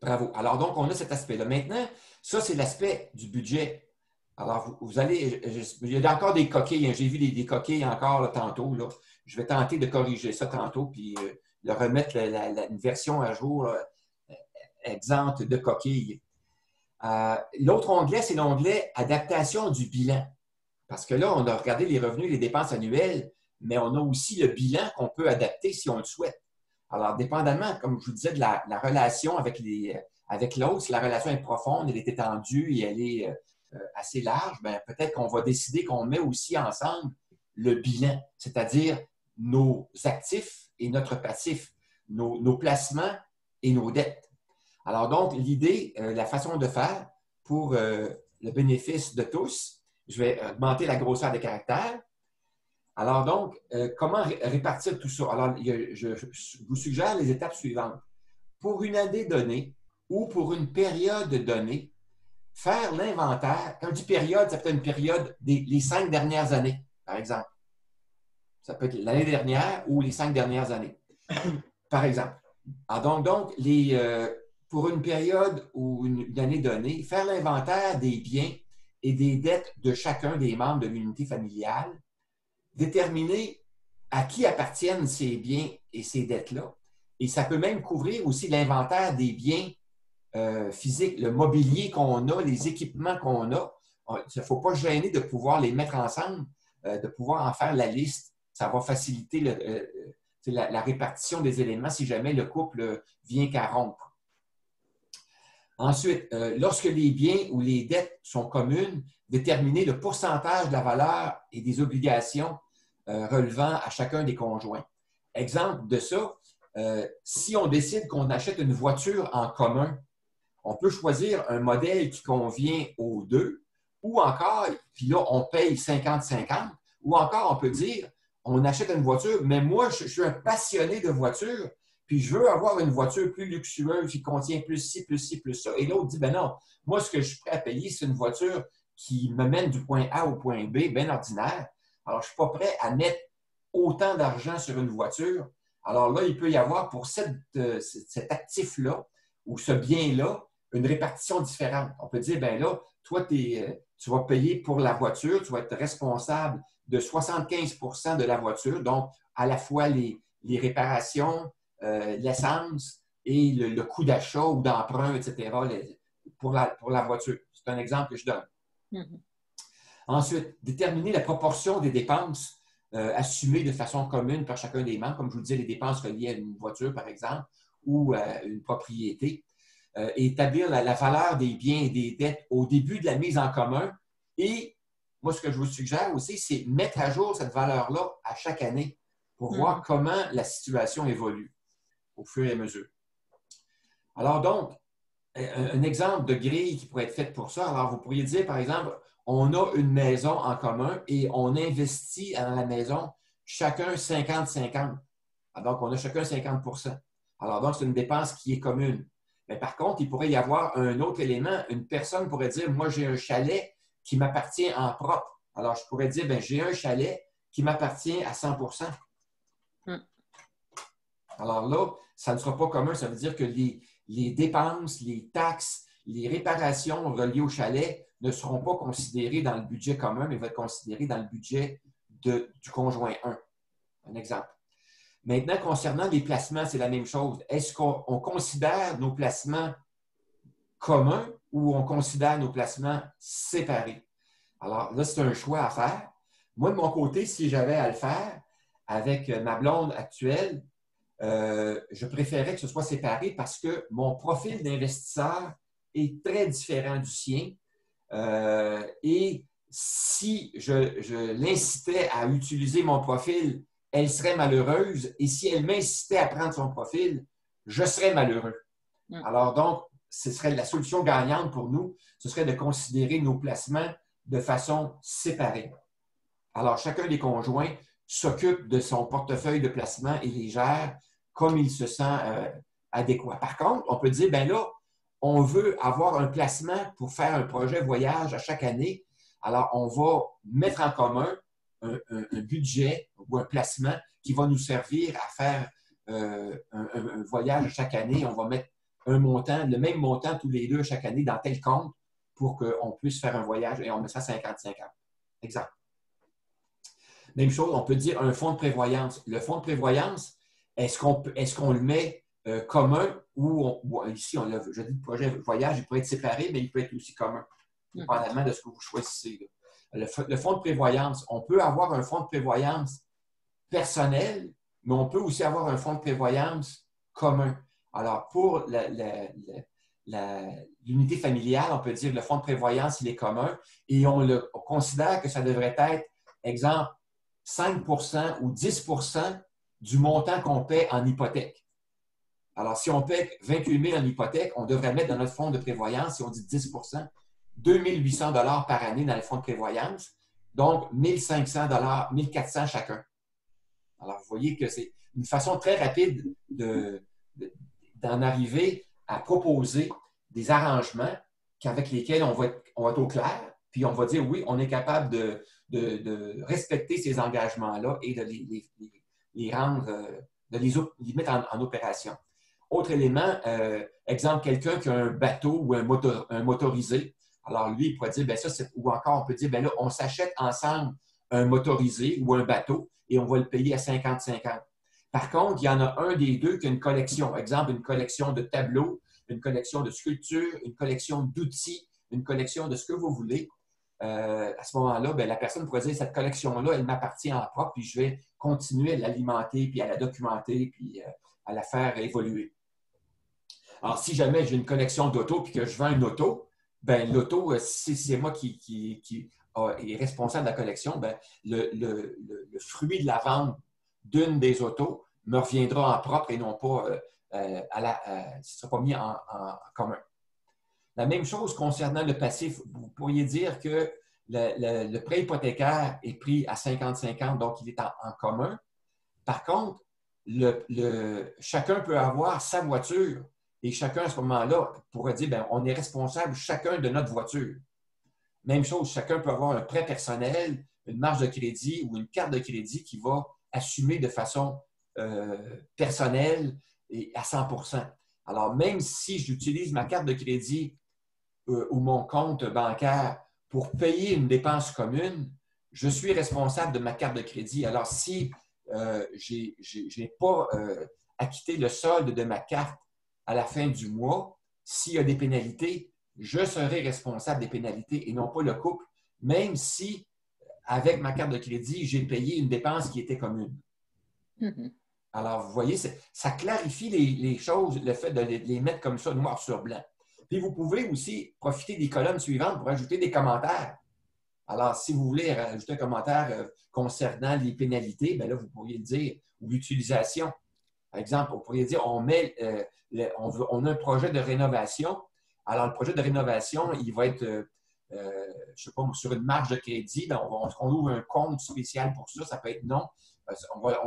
Bravo. Alors, donc, on a cet aspect-là. Maintenant, ça, c'est l'aspect du budget. Alors, vous allez... Il y a encore des coquilles. Hein. J'ai vu des coquilles encore là, tantôt. Là. Je vais tenter de corriger ça tantôt, puis de remettre une version à jour exempte de coquilles. L'autre onglet, c'est l'onglet « Adaptation du bilan ». Parce que là, on a regardé les revenus et les dépenses annuelles, mais on a aussi le bilan qu'on peut adapter si on le souhaite. Alors, dépendamment, comme je vous disais, de la relation avec l'autre, si la relation est profonde, elle est étendue et elle est assez large, bien, peut-être qu'on va décider qu'on met aussi ensemble le bilan, c'est-à-dire nos actifs et notre passif, nos placements et nos dettes. Alors donc, l'idée, la façon de faire pour le bénéfice de tous, je vais augmenter la grosseur des caractères. Alors donc, comment répartir tout ça? Alors, je vous suggère les étapes suivantes. Pour une année donnée ou pour une période donnée, faire l'inventaire. Quand je dis période, ça peut être une période les 5 dernières années, par exemple. Ça peut être l'année dernière ou les 5 dernières années, par exemple. Alors donc pour une période ou une année donnée, faire l'inventaire des biens et des dettes de chacun des membres de l'unité familiale, déterminer à qui appartiennent ces biens et ces dettes-là. Et ça peut même couvrir aussi l'inventaire des biens physiques, le mobilier qu'on a, les équipements qu'on a. Il ne faut pas gêner de pouvoir les mettre ensemble, de pouvoir en faire la liste. Ça va faciliter la répartition des éléments si jamais le couple vient qu'à rompre. Ensuite, lorsque les biens ou les dettes sont communes, déterminer le pourcentage de la valeur et des obligations relevant à chacun des conjoints. Exemple de ça, si on décide qu'on achète une voiture en commun, on peut choisir un modèle qui convient aux deux, ou encore, puis là, on paye 50-50, ou encore, on peut dire, on achète une voiture, mais moi, je suis un passionné de voiture, puis je veux avoir une voiture plus luxueuse qui contient plus ci, plus ci, plus ça. Et l'autre dit, ben non, moi, ce que je suis prêt à payer, c'est une voiture qui me mène du point A au point B, bien ordinaire. Alors, je ne suis pas prêt à mettre autant d'argent sur une voiture. Alors là, il peut y avoir pour cet actif-là ou ce bien-là, une répartition différente. On peut dire, bien là, toi, tu vas payer pour la voiture, tu vas être responsable de 75 de la voiture, donc à la fois les réparations, l'essence et le coût d'achat ou d'emprunt, etc., pour la voiture. C'est un exemple que je donne. Mm-hmm. Ensuite, déterminer la proportion des dépenses assumées de façon commune par chacun des membres, comme je vous disais, les dépenses reliées à une voiture, par exemple, ou à une propriété. Et établir la valeur des biens et des dettes au début de la mise en commun. Et moi, ce que je vous suggère aussi, c'est mettre à jour cette valeur-là à chaque année pour voir comment la situation évolue au fur et à mesure. Alors donc, un exemple de grille qui pourrait être faite pour ça, alors vous pourriez dire, par exemple, on a une maison en commun et on investit dans la maison chacun 50-50. Donc, on a chacun 50 %. Alors donc, c'est une dépense qui est commune. Mais par contre, il pourrait y avoir un autre élément. Une personne pourrait dire, moi, j'ai un chalet qui m'appartient en propre. Alors, je pourrais dire, bien, j'ai un chalet qui m'appartient à 100 %. Alors là, ça ne sera pas commun. Ça veut dire que les dépenses, les taxes, les réparations reliées au chalet ne seront pas considérées dans le budget commun, mais vont être considérées dans le budget du conjoint 1. Un exemple. Maintenant, concernant les placements, c'est la même chose. Est-ce qu'on considère nos placements communs ou on considère nos placements séparés? Alors là, c'est un choix à faire. Moi, de mon côté, si j'avais à le faire avec ma blonde actuelle, je préférais que ce soit séparé parce que mon profil d'investisseur est très différent du sien. Et si je l'incitais à utiliser mon profil, elle serait malheureuse. Et si elle m'incitait à prendre son profil, je serais malheureux. Alors donc, ce serait la solution gagnante pour nous, ce serait de considérer nos placements de façon séparée. Alors, chacun des conjoints s'occupe de son portefeuille de placement et les gère comme il se sent adéquat. Par contre, on peut dire, bien là, on veut avoir un placement pour faire un projet voyage à chaque année. Alors, on va mettre en commun un budget ou un placement qui va nous servir à faire un voyage chaque année. On va mettre un montant, le même montant tous les deux chaque année dans tel compte pour qu'on puisse faire un voyage et on met ça 50-50. Exemple. Même chose, on peut dire un fonds de prévoyance. Le fonds de prévoyance, est-ce qu'on le met commun ou ici, je dis le projet voyage, il peut être séparé, mais il peut être aussi commun, dépendamment de ce que vous choisissez. Le fonds de prévoyance, on peut avoir un fonds de prévoyance personnel, mais on peut aussi avoir un fonds de prévoyance commun. Alors, pour l'unité familiale, on peut dire que le fonds de prévoyance, il est commun et on considère que ça devrait être, exemple, 5 % ou 10 % du montant qu'on paie en hypothèque. Alors, si on paie 28 000 en hypothèque, on devrait mettre dans notre fonds de prévoyance, si on dit 10 2 800 $ par année dans les fonds de prévoyance, donc 1 500 $, 1 400 chacun. Alors, vous voyez que c'est une façon très rapide d'en arriver à proposer des arrangements avec lesquels on va être au clair, puis on va dire oui, on est capable de respecter ces engagements-là et de les rendre, de les mettre en opération. Autre élément, exemple, quelqu'un qui a un bateau ou un motorisé. Alors, lui, il pourrait dire, bien ça, ou encore, on peut dire, bien là, on s'achète ensemble un motorisé ou un bateau et on va le payer à 50-50. Par contre, il y en a un des deux qui a une collection. Exemple, une collection de tableaux, une collection de sculptures, une collection d'outils, une collection de ce que vous voulez. À ce moment-là, bien, la personne pourrait dire, cette collection-là, elle m'appartient en propre, puis je vais continuer à l'alimenter, puis à la documenter, puis à la faire évoluer. Alors, si jamais j'ai une collection d'autos puis que je vends une auto, bien, l'auto, si c'est moi qui est responsable de la collection, bien, le fruit de la vente d'une des autos me reviendra en propre et non pas, ce ne sera pas mis en commun. La même chose concernant le passif. Vous pourriez dire que le prêt hypothécaire est pris à 50-50, donc il est en commun. Par contre, chacun peut avoir sa voiture et chacun, à ce moment-là, pourrait dire, bien, on est responsable chacun de notre voiture. Même chose, chacun peut avoir un prêt personnel, une marge de crédit ou une carte de crédit qui va assumer de façon personnelle et à 100%. Alors, même si j'utilise ma carte de crédit ou mon compte bancaire pour payer une dépense commune, je suis responsable de ma carte de crédit. Alors, si je n'ai pas acquitté le solde de ma carte à la fin du mois, s'il y a des pénalités, je serai responsable des pénalités et non pas le couple, même si, avec ma carte de crédit, j'ai payé une dépense qui était commune. Mm-hmm. Alors, vous voyez, ça clarifie les choses, le fait de les mettre comme ça, noir sur blanc. Puis, vous pouvez aussi profiter des colonnes suivantes pour ajouter des commentaires. Alors, si vous voulez ajouter un commentaire concernant les pénalités, bien là, vous pourriez le dire, ou l'utilisation. Par exemple, vous pourriez dire, on a un projet de rénovation. Alors, le projet de rénovation, il va être, je ne sais pas, sur une marge de crédit. Bien, on ouvre un compte spécial pour ça. Ça peut être non.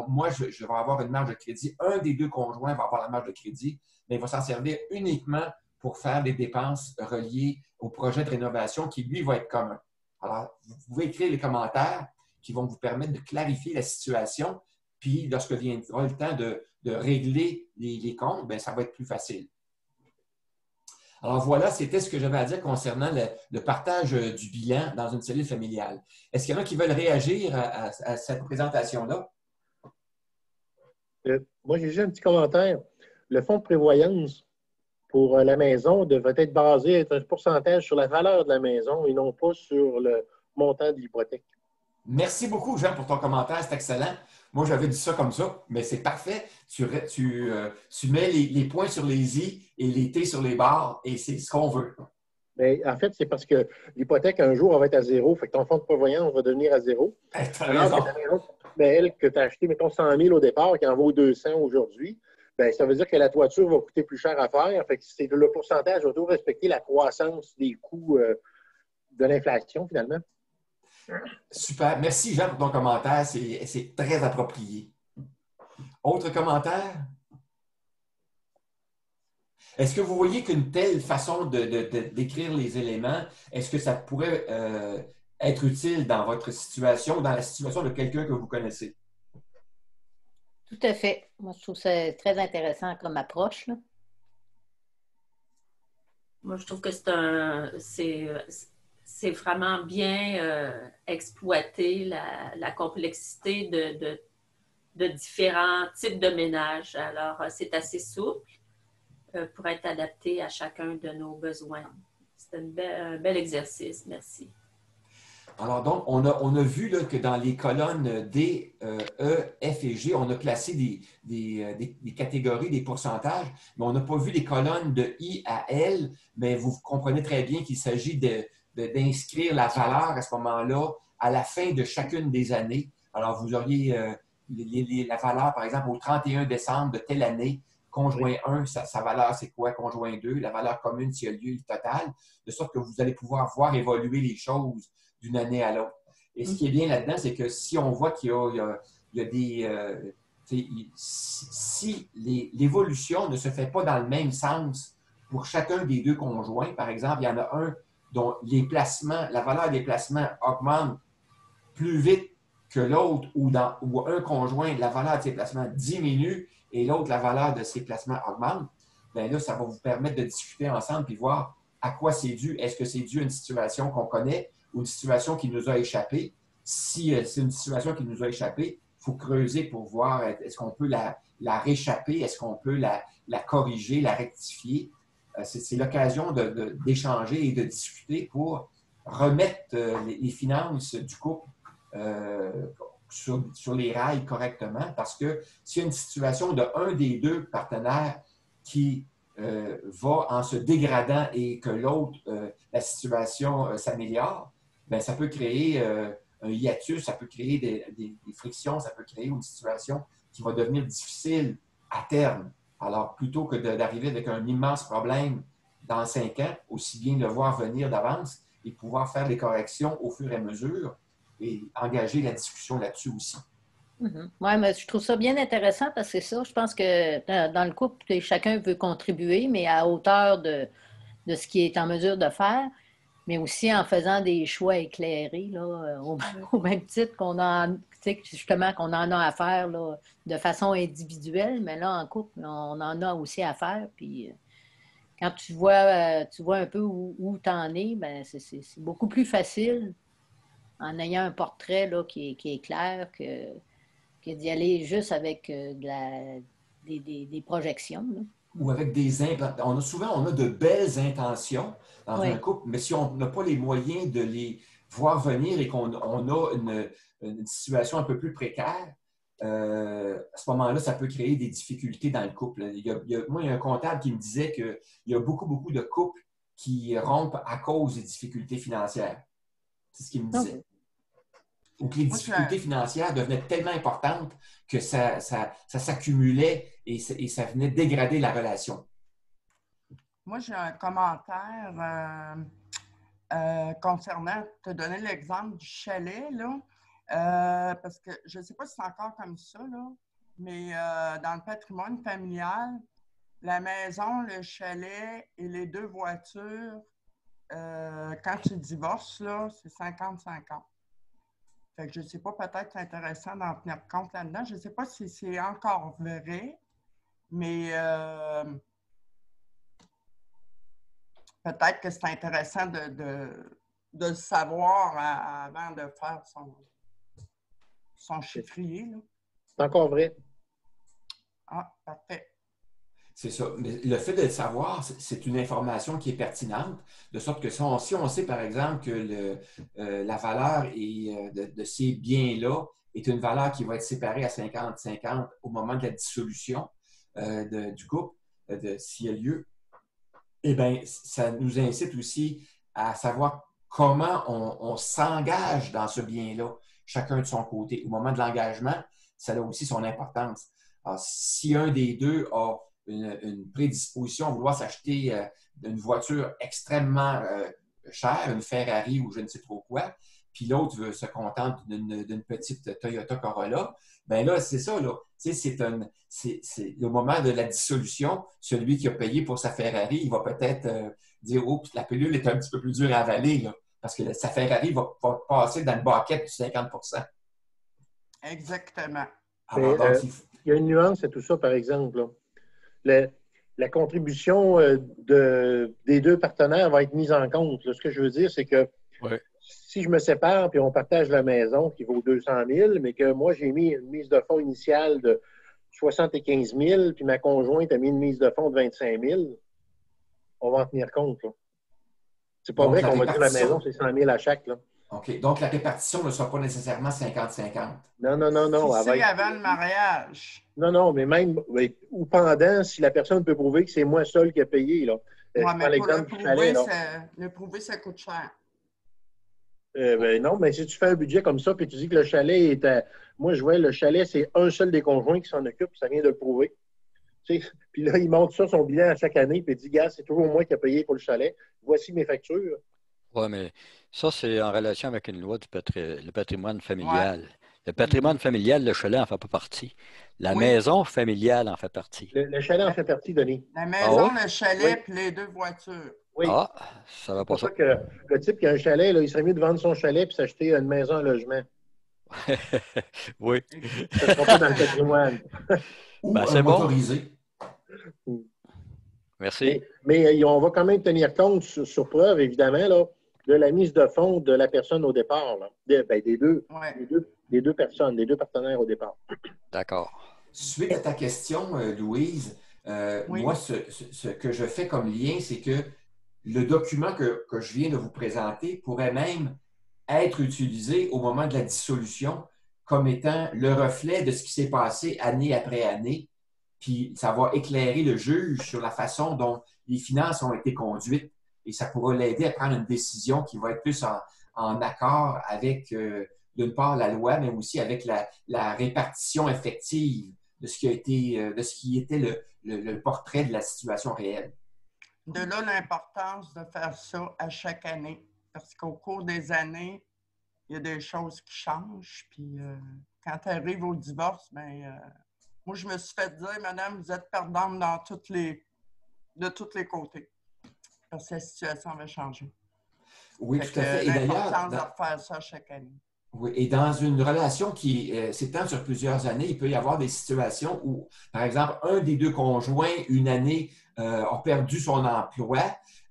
Moi, je vais avoir une marge de crédit. Un des deux conjoints va avoir la marge de crédit, mais il va s'en servir uniquement pour faire des dépenses reliées au projet de rénovation qui, lui, va être commun. Alors, vous pouvez écrire les commentaires qui vont vous permettre de clarifier la situation. Puis, lorsque viendra le temps de régler les comptes, bien, ça va être plus facile. Alors, voilà, c'était ce que j'avais à dire concernant le partage du bilan dans une cellule familiale. Est-ce qu'il y en a qui veulent réagir à cette présentation-là? Moi, j'ai juste un petit commentaire. Le fonds de prévoyance pour la maison devrait être basé à un pourcentage sur la valeur de la maison et non pas sur le montant de l'hypothèque. Merci beaucoup, Jean, pour ton commentaire. C'est excellent. Moi, j'avais dit ça comme ça, mais c'est parfait. Tu mets les points sur les i et les t sur les barres et c'est ce qu'on veut. Mais en fait, c'est parce que l'hypothèque, un jour, elle va être à zéro. Fait que ton fonds de prévoyance va devenir à zéro. Alors que ta maison, elle, que tu as acheté, mettons, 100 000 au départ, qui en vaut 200 aujourd'hui, bien, ça veut dire que la toiture va coûter plus cher à faire. Fait que le pourcentage va toujours respecter la croissance des coûts de l'inflation, finalement. Super. Merci, Jean, pour ton commentaire. C'est très approprié. Autre commentaire? Est-ce que vous voyez qu'une telle façon d'écrire les éléments, est-ce que ça pourrait être utile dans votre situation ou dans la situation de quelqu'un que vous connaissez? Tout à fait. Moi, je trouve ça très intéressant comme approche, là. Moi, je trouve que c'est vraiment bien exploiter la complexité de différents types de ménages. Alors, c'est assez souple pour être adapté à chacun de nos besoins. C'est un bel exercice. Merci. Alors donc, on a vu là, que dans les colonnes D, E, F et G, on a placé des catégories, des pourcentages, mais on n'a pas vu les colonnes de I à L, mais vous comprenez très bien qu'il s'agit d'inscrire la valeur à ce moment-là à la fin de chacune des années. Alors, vous auriez la valeur, par exemple, au 31 décembre de telle année conjoint 1, sa valeur, c'est quoi? Conjoint 2, la valeur commune, s'il y a lieu total, de sorte que vous allez pouvoir voir évoluer les choses d'une année à l'autre. Et ce qui est bien là-dedans, c'est que si on voit qu'il y a des... si l'évolution ne se fait pas dans le même sens pour chacun des deux conjoints, par exemple, il y en a un dont la valeur des placements augmente plus vite que l'autre, ou un conjoint, la valeur de ses placements diminue et l'autre, la valeur de ses placements augmente, bien là, ça va vous permettre de discuter ensemble et voir à quoi c'est dû. Est-ce que c'est dû à une situation qu'on connaît ou une situation qui nous a échappé? Si c'est une situation qui nous a échappé, il faut creuser pour voir est-ce qu'on peut la réchapper, est-ce qu'on peut la corriger, la rectifier. C'est l'occasion d'échanger et de discuter pour remettre les finances du couple sur les rails correctement, parce que s'il y a une situation de un des deux partenaires qui va en se dégradant et que l'autre, la situation s'améliore, bien, ça peut créer un hiatus, ça peut créer des frictions, ça peut créer une situation qui va devenir difficile à terme. Alors, plutôt que d'arriver avec un immense problème dans 5 ans, aussi bien le voir venir d'avance et pouvoir faire des corrections au fur et à mesure et engager la discussion là-dessus aussi. Mm-hmm. Oui, mais je trouve ça bien intéressant parce que c'est ça, je pense que dans le couple, chacun veut contribuer, mais à hauteur de ce qu'il est en mesure de faire, mais aussi en faisant des choix éclairés, là, au même titre justement qu'on en a à faire là, de façon individuelle, mais là, en couple, on en a aussi à faire. Puis quand tu vois un peu où tu en es, ben, c'est beaucoup plus facile en ayant un portrait là, qui est clair que d'y aller juste avec des projections. Là. Ou avec souvent, on a de belles intentions dans un couple, mais si on n'a pas les moyens de les voir venir et qu'on a une situation un peu plus précaire, à ce moment-là, ça peut créer des difficultés dans le couple. Moi, il y a un comptable qui me disait qu'il y a beaucoup, beaucoup de couples qui rompent à cause des difficultés financières. C'est ce qu'il me disait. Ou que les difficultés financières devenaient tellement importantes que ça s'accumulait et ça venait dégrader la relation. Moi, j'ai un commentaire concernant, te donner l'exemple du chalet, là, parce que je ne sais pas si c'est encore comme ça, là, mais dans le patrimoine familial, la maison, le chalet et les 2 voitures, quand tu divorces, là, c'est 50-50. Fait que je ne sais pas, peut-être c'est intéressant d'en tenir compte là-dedans. Je ne sais pas si c'est encore vrai, mais peut-être que c'est intéressant de le savoir avant de faire son chiffrier. Là. C'est encore vrai. Ah, parfait. C'est ça. Mais le fait de le savoir, c'est une information qui est pertinente, de sorte que si on sait, par exemple, que la valeur de ces biens-là est une valeur qui va être séparée à 50-50 au moment de la dissolution du couple, s'il y a lieu, eh bien, ça nous incite aussi à savoir comment on s'engage dans ce bien-là, chacun de son côté. Au moment de l'engagement, ça a aussi son importance. Alors, si un des deux a une prédisposition à vouloir s'acheter une voiture extrêmement chère, une Ferrari ou je ne sais trop quoi, puis l'autre se contente d'une petite Toyota Corolla, bien là, c'est ça, là. C'est le moment de la dissolution. Celui qui a payé pour sa Ferrari, il va peut-être dire « Oh, la pilule est un petit peu plus dure à avaler, là, parce que sa Ferrari va passer dans le bucket du 50 ». Exactement. Alors, donc, il y a une nuance à tout ça, par exemple, là. La contribution des 2 partenaires va être mise en compte. Là, ce que je veux dire, c'est que si je me sépare et on partage la maison qui vaut 200 000, mais que moi, j'ai mis une mise de fonds initiale de 75 000, puis ma conjointe a mis une mise de fonds de 25 000, on va en tenir compte. C'est pas vrai qu'on va dire la maison, c'est 100 000 à chaque. Là. OK. Donc, la répartition ne sera pas nécessairement 50-50. Non. Si c'est avant le mariage. Non, mais même, ou pendant, si la personne peut prouver que c'est moi seul qui a payé. Là. Ouais, mais pour le prouver, ça coûte cher. Non, mais si tu fais un budget comme ça, puis tu dis que le chalet est à... Moi, je vois, le chalet, c'est un seul des conjoints qui s'en occupe, ça vient de le prouver. Tu sais, puis là, il montre ça, son bilan à chaque année, puis il dit, gars, c'est toujours moi qui ai payé pour le chalet. Voici mes factures. Oui, mais ça, c'est en relation avec une loi le patrimoine Ouais. familial. Le patrimoine familial, le chalet n'en fait pas partie. La Oui. maison familiale en fait partie. Le chalet en fait partie, Denis. La Ah maison, ouais? le chalet, Oui. puis les 2 voitures. Oui. Ah, ça va C'est pas pour ça. ça que le type qui a un chalet, là, il serait mieux de vendre son chalet et s'acheter une maison en logement. Oui. Ça ne sera pas dans le patrimoine. Ou Ben, un c'est bon. motorisé. Merci. Mais on va quand même tenir compte, sur preuve, évidemment, là, de la mise de fonds de la personne au départ. Là. Des deux, Ouais. des deux personnes, des deux partenaires au départ. D'accord. Suite à ta question, Louise, Oui. moi, ce que je fais comme lien, c'est que le document que je viens de vous présenter pourrait même être utilisé au moment de la dissolution comme étant le reflet de ce qui s'est passé année après année. Puis ça va éclairer le juge sur la façon dont les finances ont été conduites et ça pourra l'aider à prendre une décision qui va être plus en accord avec, d'une part, la loi, mais aussi avec la répartition effective de ce qui a été, de ce qui était le portrait de la situation réelle. De là l'importance de faire ça à chaque année. Parce qu'au cours des années, il y a des choses qui changent. Puis quand tu arrives au divorce, moi, je me suis fait dire, madame, vous êtes perdante de tous les côtés. Parce que la situation avait changé. Oui, Fait tout à fait. Et l'importance d'ailleurs, de faire ça chaque année. oui, et dans une relation qui s'étend sur plusieurs années, il peut y avoir des situations où, par exemple, un des deux conjoints, une année, a perdu son emploi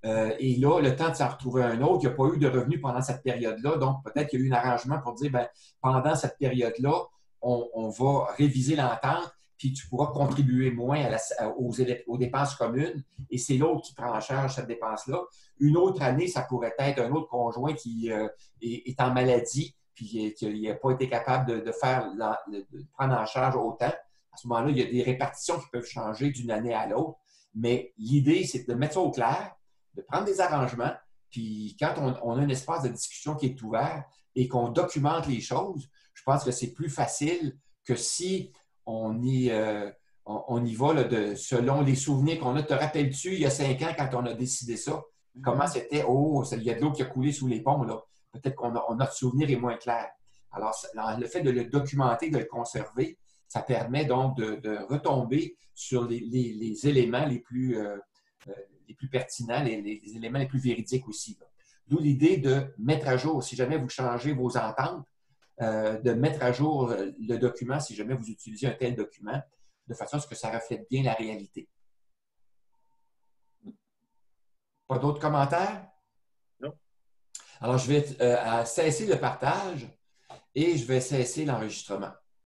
et là, le temps de s'en retrouver un autre, il n'y a pas eu de revenus pendant cette période-là. Donc, peut-être qu'il y a eu un arrangement pour dire, ben, pendant cette période-là, on va réviser l'entente, puis tu pourras contribuer moins aux dépenses communes et c'est l'autre qui prend en charge cette dépense-là. Une autre année, ça pourrait être un autre conjoint qui est en maladie puis qu'il n'a pas été capable de prendre en charge autant. À ce moment-là, il y a des répartitions qui peuvent changer d'une année à l'autre. Mais l'idée, c'est de mettre ça au clair, de prendre des arrangements, puis quand on a un espace de discussion qui est ouvert et qu'on documente les choses, je pense que c'est plus facile que si on y va là, selon les souvenirs qu'on a. Te rappelles-tu, il y a 5 ans, quand on a décidé ça, comment c'était? Oh, il y a de l'eau qui a coulé sous les ponts, là. Peut-être que notre souvenir est moins clair. Alors, le fait de le documenter, de le conserver, ça permet donc de retomber sur les éléments les plus pertinents, les éléments les plus véridiques aussi. D'où l'idée de mettre à jour, si jamais vous changez vos ententes, de mettre à jour le document, si jamais vous utilisez un tel document, de façon à ce que ça reflète bien la réalité. Pas d'autres commentaires? Non. Alors, je vais cesser le partage et je vais cesser l'enregistrement.